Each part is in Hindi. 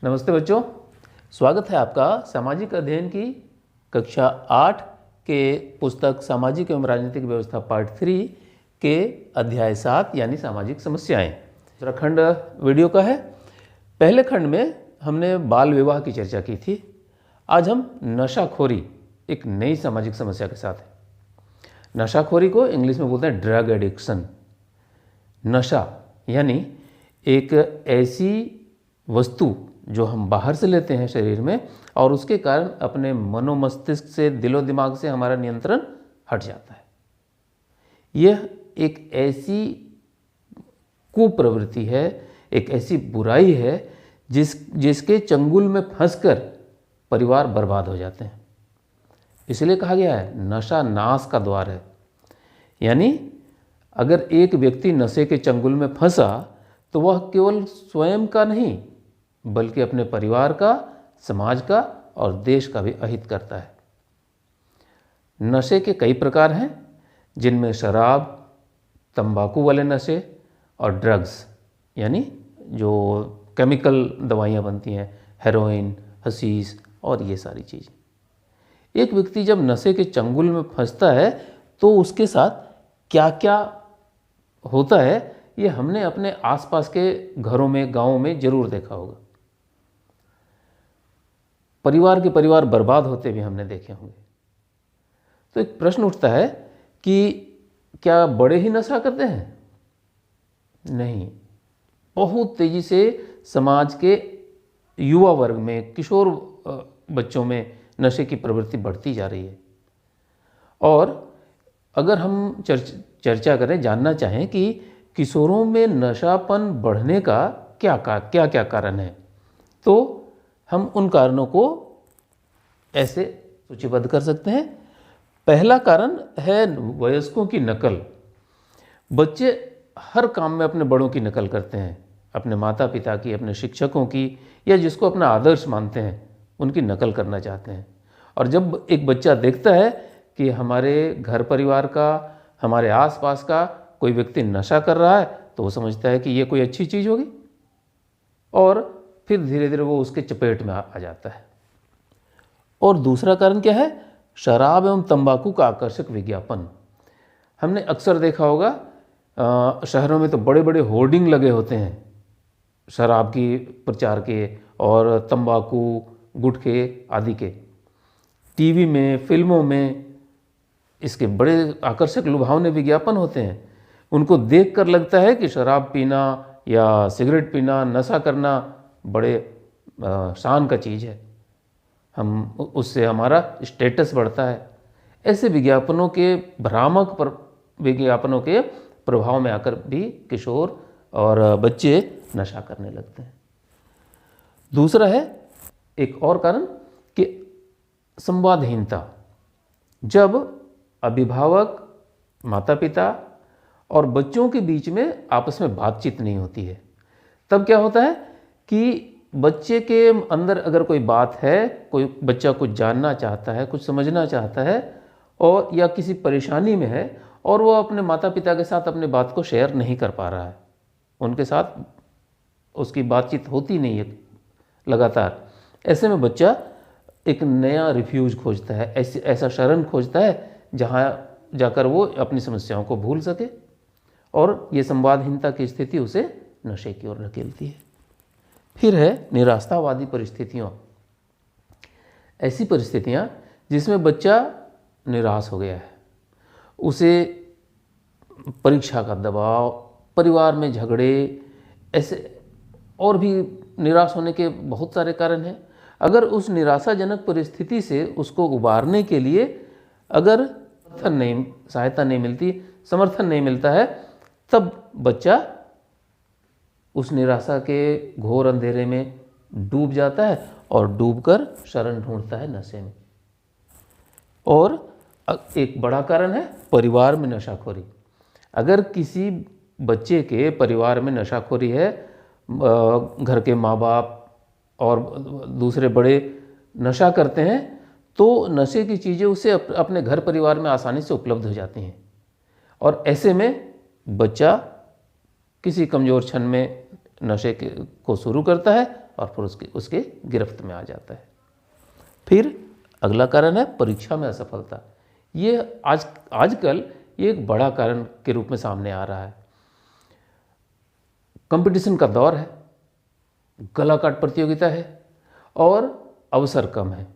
नमस्ते बच्चों, स्वागत है आपका सामाजिक अध्ययन की कक्षा 8 के पुस्तक सामाजिक एवं राजनीतिक व्यवस्था पार्ट 3 के अध्याय 7 यानी सामाजिक समस्याएं। दूसरा खंड वीडियो का है। पहले खंड में हमने बाल विवाह की चर्चा की थी। आज हम नशाखोरी एक नई सामाजिक समस्या के साथ हैं। नशाखोरी को इंग्लिश में बोलते हैं ड्रग एडिक्शन। नशा यानी एक ऐसी वस्तु जो हम बाहर से लेते हैं शरीर में और उसके कारण अपने मनोमस्तिष्क से दिलो दिमाग से हमारा नियंत्रण हट जाता है। यह एक ऐसी कुप्रवृत्ति है, एक ऐसी बुराई है जिसके चंगुल में फंसकर परिवार बर्बाद हो जाते हैं। इसलिए कहा गया है नशा नाश का द्वार है। यानी अगर एक व्यक्ति नशे के चंगुल में फंसा तो वह केवल स्वयं का नहीं बल्कि अपने परिवार का, समाज का और देश का भी अहित करता है। नशे के कई प्रकार हैं, जिनमें शराब, तंबाकू वाले नशे और ड्रग्स यानी जो केमिकल दवाइयाँ बनती हैं, हेरोइन, हशीश और ये सारी चीज़ें। एक व्यक्ति जब नशे के चंगुल में फंसता है तो उसके साथ क्या क्या होता है ये हमने अपने आसपास के घरों में, गाँवों में जरूर देखा होगा। परिवार के परिवार बर्बाद होते भी हमने देखे होंगे। तो एक प्रश्न उठता है कि क्या बड़े ही नशा करते हैं? नहीं, बहुत तेजी से समाज के युवा वर्ग में, किशोर बच्चों में नशे की प्रवृत्ति बढ़ती जा रही है। और अगर हम चर्चा करें, जानना चाहें कि किशोरों में नशापन बढ़ने का क्या क्या कारण है, तो हम उन कारणों को ऐसे सूचीबद्ध कर सकते हैं। पहला कारण है वयस्कों की नकल। बच्चे हर काम में अपने बड़ों की नकल करते हैं, अपने माता पिता की, अपने शिक्षकों की, या जिसको अपना आदर्श मानते हैं उनकी नकल करना चाहते हैं। और जब एक बच्चा देखता है कि हमारे घर परिवार का, हमारे आसपास का कोई व्यक्ति नशा कर रहा है तो वो समझता है कि ये कोई अच्छी चीज़ होगी और फिर धीरे धीरे वो उसके चपेट में आ जाता है। और दूसरा कारण क्या है? शराब एवं तंबाकू का आकर्षक विज्ञापन। हमने अक्सर देखा होगा, शहरों में तो बड़े बड़े होर्डिंग लगे होते हैं शराब की प्रचार के और तंबाकू, गुटखे आदि के। टीवी में, फिल्मों में इसके बड़े आकर्षक लुभावने विज्ञापन होते हैं। उनको देखकर लगता है कि शराब पीना या सिगरेट पीना, नशा करना बड़े शान का चीज़ है, हम उससे हमारा स्टेटस बढ़ता है। ऐसे विज्ञापनों के, भ्रामक विज्ञापनों के प्रभाव में आकर भी किशोर और बच्चे नशा करने लगते हैं। दूसरा है एक और कारण कि संवादहीनता। जब अभिभावक, माता पिता और बच्चों के बीच में आपस में बातचीत नहीं होती है, तब क्या होता है कि बच्चे के अंदर अगर कोई बात है, कोई बच्चा कुछ जानना चाहता है, कुछ समझना चाहता है और या किसी परेशानी में है और वो अपने माता पिता के साथ अपने बात को शेयर नहीं कर पा रहा है, उनके साथ उसकी बातचीत होती नहीं है लगातार। ऐसे में बच्चा एक नया रिफ्यूज खोजता है, ऐसा शरण खोजता है जहाँ जाकर वो अपनी समस्याओं को भूल सके, और ये संवादहीनता की स्थिति उसे नशे की ओर धकेलती है। फिर है निराशावादी परिस्थितियों। ऐसी परिस्थितियाँ जिसमें बच्चा निराश हो गया है, उसे परीक्षा का दबाव, परिवार में झगड़े, ऐसे और भी निराश होने के बहुत सारे कारण हैं। अगर उस निराशाजनक परिस्थिति से उसको उबारने के लिए अगर सहायता नहीं मिलती, समर्थन नहीं मिलता है, तब बच्चा उस निराशा के घोर अंधेरे में डूब जाता है और डूबकर शरण ढूंढता है नशे में। और एक बड़ा कारण है परिवार में नशाखोरी। अगर किसी बच्चे के परिवार में नशाखोरी है, घर के माँ बाप और दूसरे बड़े नशा करते हैं, तो नशे की चीज़ें उसे अपने घर परिवार में आसानी से उपलब्ध हो जाती हैं और ऐसे में बच्चा किसी कमज़ोर क्षण में नशे को शुरू करता है और फिर उसके गिरफ्त में आ जाता है। फिर अगला कारण है परीक्षा में असफलता। ये आजकल ये एक बड़ा कारण के रूप में सामने आ रहा है। कंपटीशन का दौर है, गला काट प्रतियोगिता है और अवसर कम है,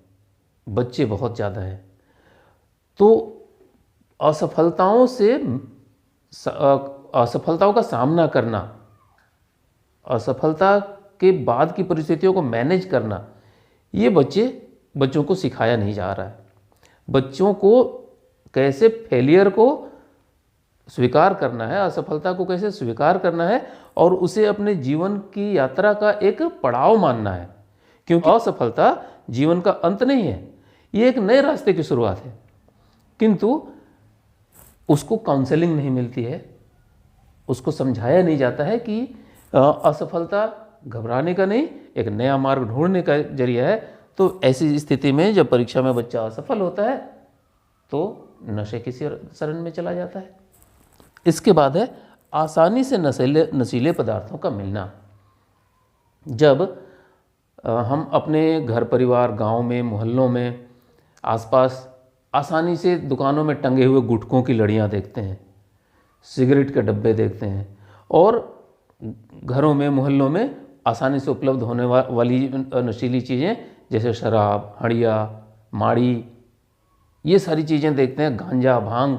बच्चे बहुत ज़्यादा हैं, तो असफलताओं का सामना करना, असफलता के बाद की परिस्थितियों को मैनेज करना, ये बच्चों को सिखाया नहीं जा रहा है। बच्चों को कैसे फेलियर को स्वीकार करना है, असफलता को कैसे स्वीकार करना है और उसे अपने जीवन की यात्रा का एक पड़ाव मानना है, क्योंकि असफलता जीवन का अंत नहीं है, ये एक नए रास्ते की शुरुआत है। किंतु उसको काउंसलिंग नहीं मिलती है, उसको समझाया नहीं जाता है कि असफलता घबराने का नहीं, एक नया मार्ग ढूंढने का जरिया है। तो ऐसी स्थिति में जब परीक्षा में बच्चा असफल होता है तो नशे की शरण में चला जाता है। इसके बाद है आसानी से नशीले पदार्थों का मिलना। जब हम अपने घर परिवार, गांव में, मोहल्लों में, आसपास आसानी से दुकानों में टंगे हुए गुटखों की लड़ियां देखते हैं, सिगरेट के डब्बे देखते हैं और घरों में, मोहल्लों में आसानी से उपलब्ध होने वाली नशीली चीज़ें जैसे शराब, हड़िया, माड़ी, ये सारी चीज़ें देखते हैं, गांजा, भांग,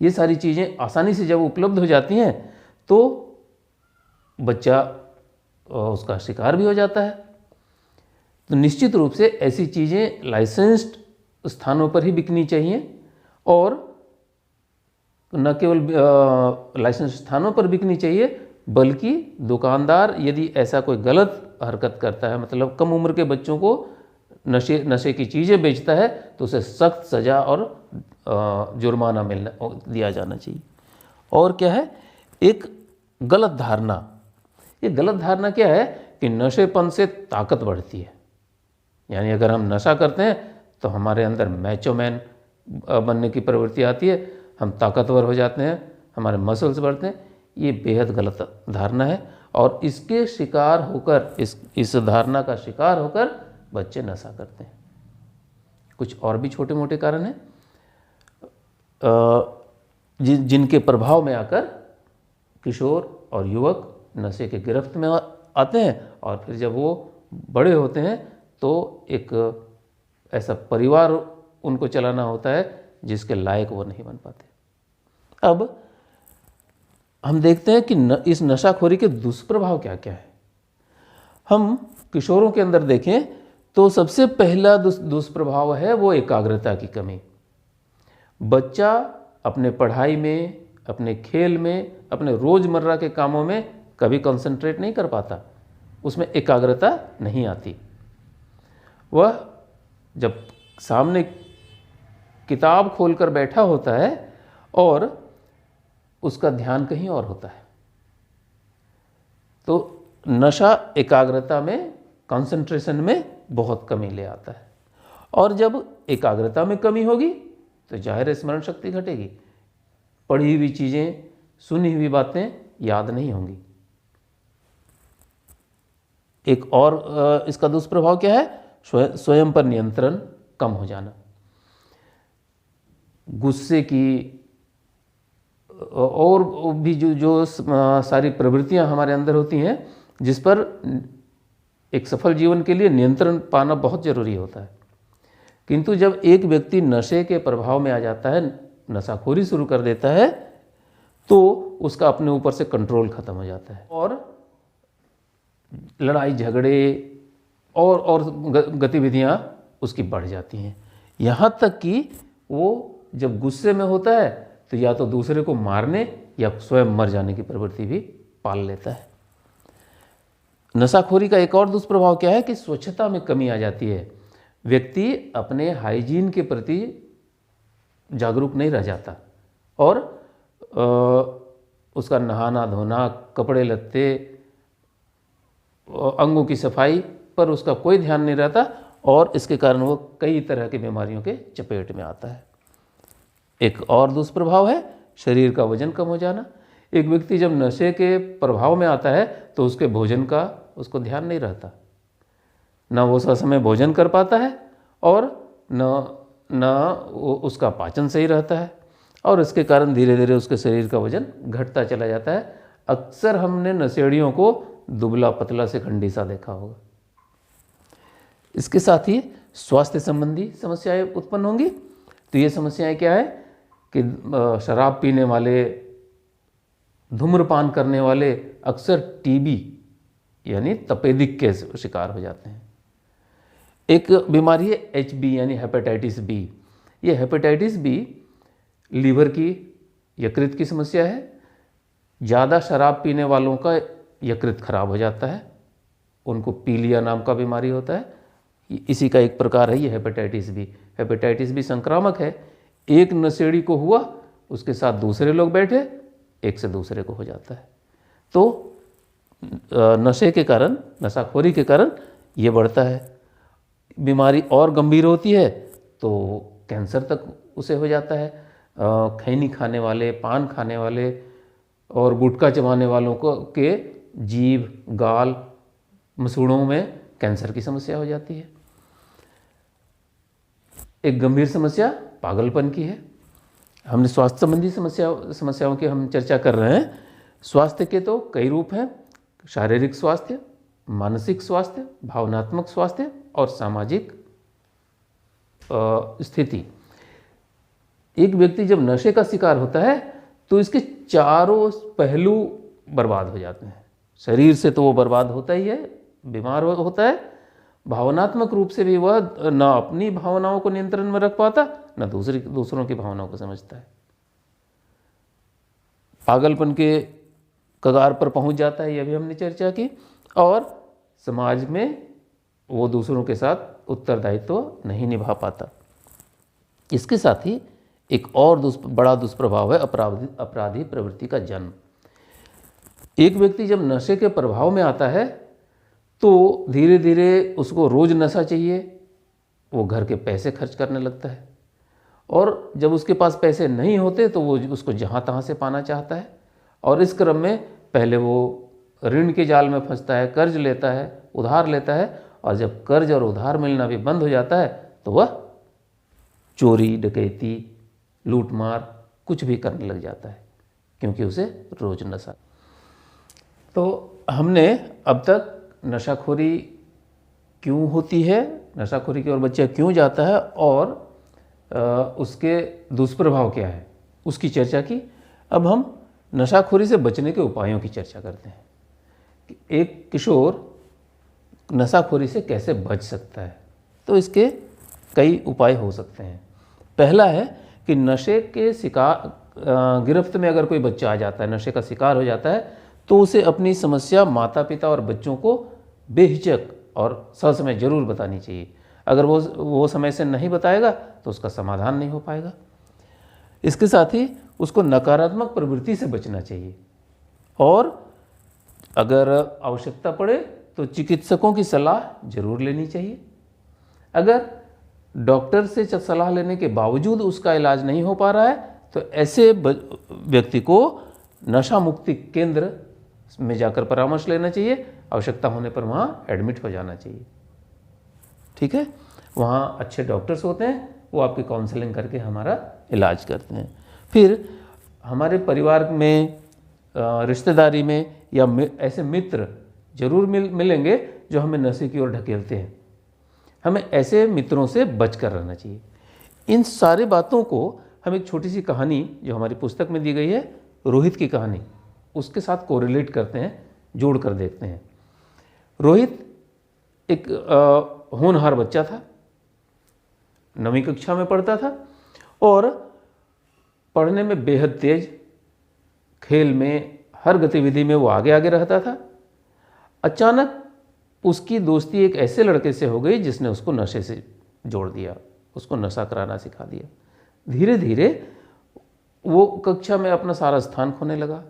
ये सारी चीज़ें आसानी से जब उपलब्ध हो जाती हैं तो बच्चा उसका शिकार भी हो जाता है। तो निश्चित रूप से ऐसी चीज़ें लाइसेंस्ड स्थानों पर ही बिकनी चाहिए और न केवल लाइसेंस स्थानों पर बिकनी चाहिए, बल्कि दुकानदार यदि ऐसा कोई गलत हरकत करता है, मतलब कम उम्र के बच्चों को नशे की चीज़ें बेचता है, तो उसे सख्त सज़ा और जुर्माना दिया जाना चाहिए। और क्या है, एक गलत धारणा। ये गलत धारणा क्या है कि नशेपन से ताकत बढ़ती है। यानी अगर हम नशा करते हैं तो हमारे अंदर मैचो मैन बनने की प्रवृत्ति आती है, हम ताकतवर हो जाते हैं, हमारे मसल्स बढ़ते हैं। ये बेहद गलत धारणा है और इसके शिकार होकर, इस धारणा का शिकार होकर बच्चे नशा करते हैं। कुछ और भी छोटे मोटे कारण हैं जिनके प्रभाव में आकर किशोर और युवक नशे के गिरफ्त में आते हैं और फिर जब वो बड़े होते हैं तो एक ऐसा परिवार उनको चलाना होता है जिसके लायक वो नहीं बन पाते। अब हम देखते हैं कि इस नशाखोरी के दुष्प्रभाव क्या क्या है। हम किशोरों के अंदर देखें तो सबसे पहला दुष्प्रभाव है वो एकाग्रता की कमी। बच्चा अपने पढ़ाई में, अपने खेल में, अपने रोज़मर्रा के कामों में कभी कंसंट्रेट नहीं कर पाता, उसमें एकाग्रता नहीं आती। वह जब सामने किताब खोलकर बैठा होता है और उसका ध्यान कहीं और होता है। तो नशा एकाग्रता में, कंसंट्रेशन में बहुत कमी ले आता है और जब एकाग्रता में कमी होगी तो जाहिर है स्मरण शक्ति घटेगी, पढ़ी हुई चीज़ें, सुनी हुई बातें याद नहीं होंगी। एक और इसका दुष्प्रभाव क्या है, स्वयं पर नियंत्रण कम हो जाना। गुस्से की और भी जो सारी प्रवृत्तियां हमारे अंदर होती हैं जिस पर एक सफल जीवन के लिए नियंत्रण पाना बहुत ज़रूरी होता है। किंतु जब एक व्यक्ति नशे के प्रभाव में आ जाता है, नशाखोरी शुरू कर देता है, तो उसका अपने ऊपर से कंट्रोल खत्म हो जाता है और लड़ाई झगड़े और गतिविधियां उसकी बढ़ जाती हैं। यहाँ तक कि वो जब गुस्से में होता है तो या तो दूसरे को मारने या स्वयं मर जाने की प्रवृत्ति भी पाल लेता है। नशाखोरी का एक और दुष्प्रभाव क्या है कि स्वच्छता में कमी आ जाती है। व्यक्ति अपने हाइजीन के प्रति जागरूक नहीं रह जाता और उसका नहाना धोना, कपड़े लत्ते, अंगों की सफाई पर उसका कोई ध्यान नहीं रहता और इसके कारण वो कई तरह की बीमारियों के चपेट में आता है। एक और दुष्प्रभाव है शरीर का वजन कम हो जाना। एक व्यक्ति जब नशे के प्रभाव में आता है तो उसके भोजन का उसको ध्यान नहीं रहता, न वो ससमय भोजन कर पाता है और न उसका पाचन सही रहता है, और इसके कारण धीरे धीरे उसके शरीर का वजन घटता चला जाता है। अक्सर हमने नशेड़ियों को दुबला पतला से खंडी सा देखा होगा। इसके साथ ही स्वास्थ्य संबंधी समस्याएं उत्पन्न होंगी। तो ये समस्याएं क्या है कि शराब पीने वाले, धूम्रपान करने वाले अक्सर टीबी यानी तपेदिक के शिकार हो जाते हैं। एक बीमारी है एचबी यानी हेपेटाइटिस बी। ये हेपेटाइटिस बी लीवर की, यकृत की समस्या है। ज़्यादा शराब पीने वालों का यकृत खराब हो जाता है, उनको पीलिया नाम का बीमारी होता है। इसी का एक प्रकार है ये हेपेटाइटिस बी। हेपेटाइटिस बी संक्रामक है। एक नशेड़ी को हुआ, उसके साथ दूसरे लोग बैठे, एक से दूसरे को हो जाता है। तो नशे के कारण, नशाखोरी के कारण ये बढ़ता है। बीमारी और गंभीर होती है तो कैंसर तक उसे हो जाता है। खैनी खाने वाले, पान खाने वाले और गुटखा चबाने वालों को के जीभ, गाल, मसूड़ों में कैंसर की समस्या हो जाती है। एक गंभीर समस्या पागलपन की है। हमने स्वास्थ्य संबंधी समस्याओं की हम चर्चा कर रहे हैं। स्वास्थ्य के तो कई रूप हैं: शारीरिक स्वास्थ्य, मानसिक स्वास्थ्य, भावनात्मक स्वास्थ्य और सामाजिक स्थिति। एक व्यक्ति जब नशे का शिकार होता है तो इसके चारों पहलू बर्बाद हो जाते हैं। शरीर से तो वो बर्बाद होता ही है, बीमार होता है। भावनात्मक रूप से भी वह न अपनी भावनाओं को नियंत्रण में रख पाता, न दूसरों की भावनाओं को समझता है। पागलपन के कगार पर पहुंच जाता है, यह भी हमने चर्चा की। और समाज में वो दूसरों के साथ उत्तरदायित्व नहीं निभा पाता। इसके साथ ही एक और बड़ा दुष्प्रभाव है अपराधी प्रवृत्ति का जन्म। एक व्यक्ति जब नशे के प्रभाव में आता है तो धीरे धीरे उसको रोज नशा चाहिए, वो घर के पैसे खर्च करने लगता है। और जब उसके पास पैसे नहीं होते तो वो उसको जहाँ तहाँ से पाना चाहता है। और इस क्रम में पहले वो ऋण के जाल में फंसता है, कर्ज लेता है, उधार लेता है, और जब कर्ज और उधार मिलना भी बंद हो जाता है तो वह चोरी, डकैती, लूटमार कुछ भी करने लग जाता है, क्योंकि उसे रोज नशा। तो हमने अब तक नशाखोरी क्यों होती है, नशाखोरी की ओर बच्चा क्यों जाता है और उसके दुष्प्रभाव क्या है, उसकी चर्चा की। अब हम नशाखोरी से बचने के उपायों की चर्चा करते हैं कि एक किशोर नशाखोरी से कैसे बच सकता है। तो इसके कई उपाय हो सकते हैं। पहला है कि नशे के गिरफ्त में अगर कोई बच्चा आ जाता है, नशे का शिकार हो जाता है, तो उसे अपनी समस्या माता पिता और बच्चों को बेहिचक और ससमय जरूर बतानी चाहिए। अगर वो समय से नहीं बताएगा तो उसका समाधान नहीं हो पाएगा। इसके साथ ही उसको नकारात्मक प्रवृत्ति से बचना चाहिए, और अगर आवश्यकता पड़े तो चिकित्सकों की सलाह जरूर लेनी चाहिए। अगर डॉक्टर से सलाह लेने के बावजूद उसका इलाज नहीं हो पा रहा है तो ऐसे व्यक्ति को नशा मुक्ति केंद्र में जाकर परामर्श लेना चाहिए। आवश्यकता होने पर वहाँ एडमिट हो जाना चाहिए। ठीक है, वहाँ अच्छे डॉक्टर्स होते हैं, वो आपकी काउंसलिंग करके हमारा इलाज करते हैं। फिर हमारे परिवार में, रिश्तेदारी में या ऐसे मित्र जरूर मिलेंगे जो हमें नशे की ओर ढकेलते हैं। हमें ऐसे मित्रों से बचकर रहना चाहिए। इन सारी बातों को हम एक छोटी सी कहानी जो हमारी पुस्तक में दी गई है, रोहित की कहानी, उसके साथ कोरिलेट करते हैं, जोड़ कर देखते हैं। रोहित एक होनहार बच्चा था, 9वीं कक्षा में पढ़ता था और पढ़ने में बेहद तेज, खेल में, हर गतिविधि में वो आगे आगे रहता था। अचानक उसकी दोस्ती एक ऐसे लड़के से हो गई जिसने उसको नशे से जोड़ दिया, उसको नशा कराना सिखा दिया। धीरे धीरे वो कक्षा में अपना सारा स्थान खोने लगा।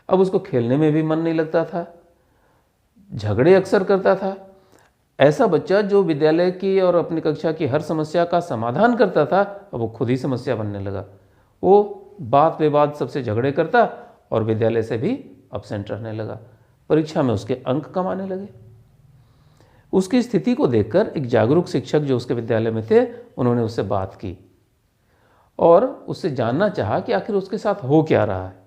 अब उसको खेलने में भी मन नहीं लगता था, झगड़े अक्सर करता था। ऐसा बच्चा जो विद्यालय की और अपनी कक्षा की हर समस्या का समाधान करता था, अब वो खुद ही समस्या बनने लगा। वो बात विवाद सबसे झगड़े करता और विद्यालय से भी अब्सेंट रहने लगा। परीक्षा में उसके अंक कम आने लगे। उसकी स्थिति को देखकर एक जागरूक शिक्षक जो उसके विद्यालय में थे, उन्होंने उससे बात की और उससे जानना चाहा कि आखिर उसके साथ हो क्या रहा है।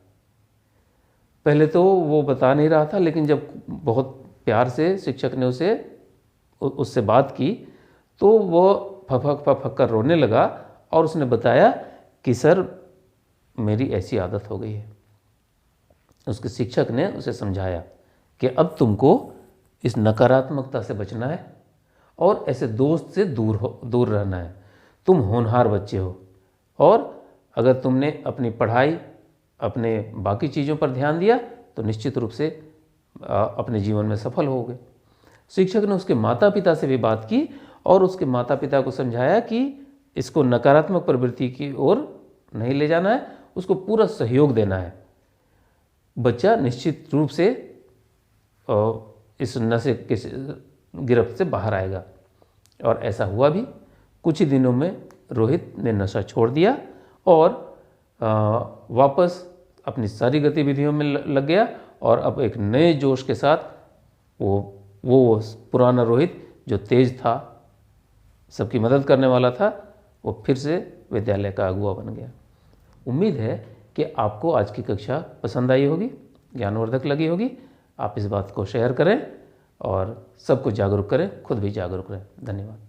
पहले तो वो बता नहीं रहा था, लेकिन जब बहुत प्यार से शिक्षक ने उससे बात की तो वो फफक फफक कर रोने लगा और उसने बताया कि सर, मेरी ऐसी आदत हो गई है। उसके शिक्षक ने उसे समझाया कि अब तुमको इस नकारात्मकता से बचना है और ऐसे दोस्त से दूर रहना है। तुम होनहार बच्चे हो और अगर तुमने अपनी पढ़ाई, अपने बाकी चीज़ों पर ध्यान दिया तो निश्चित रूप से अपने जीवन में सफल होगे। शिक्षक ने उसके माता पिता से भी बात की और उसके माता पिता को समझाया कि इसको नकारात्मक प्रवृत्ति की ओर नहीं ले जाना है, उसको पूरा सहयोग देना है। बच्चा निश्चित रूप से इस नशे के गिरफ्त से बाहर आएगा। और ऐसा हुआ भी। कुछ ही दिनों में रोहित ने नशा छोड़ दिया और वापस अपनी सारी गतिविधियों में लग गया और अब एक नए जोश के साथ वो पुराना रोहित जो तेज था, सबकी मदद करने वाला था, वो फिर से विद्यालय का अगुवा बन गया। उम्मीद है कि आपको आज की कक्षा पसंद आई होगी, ज्ञानवर्धक लगी होगी। आप इस बात को शेयर करें और सबको जागरूक करें, खुद भी जागरूक रहें। धन्यवाद।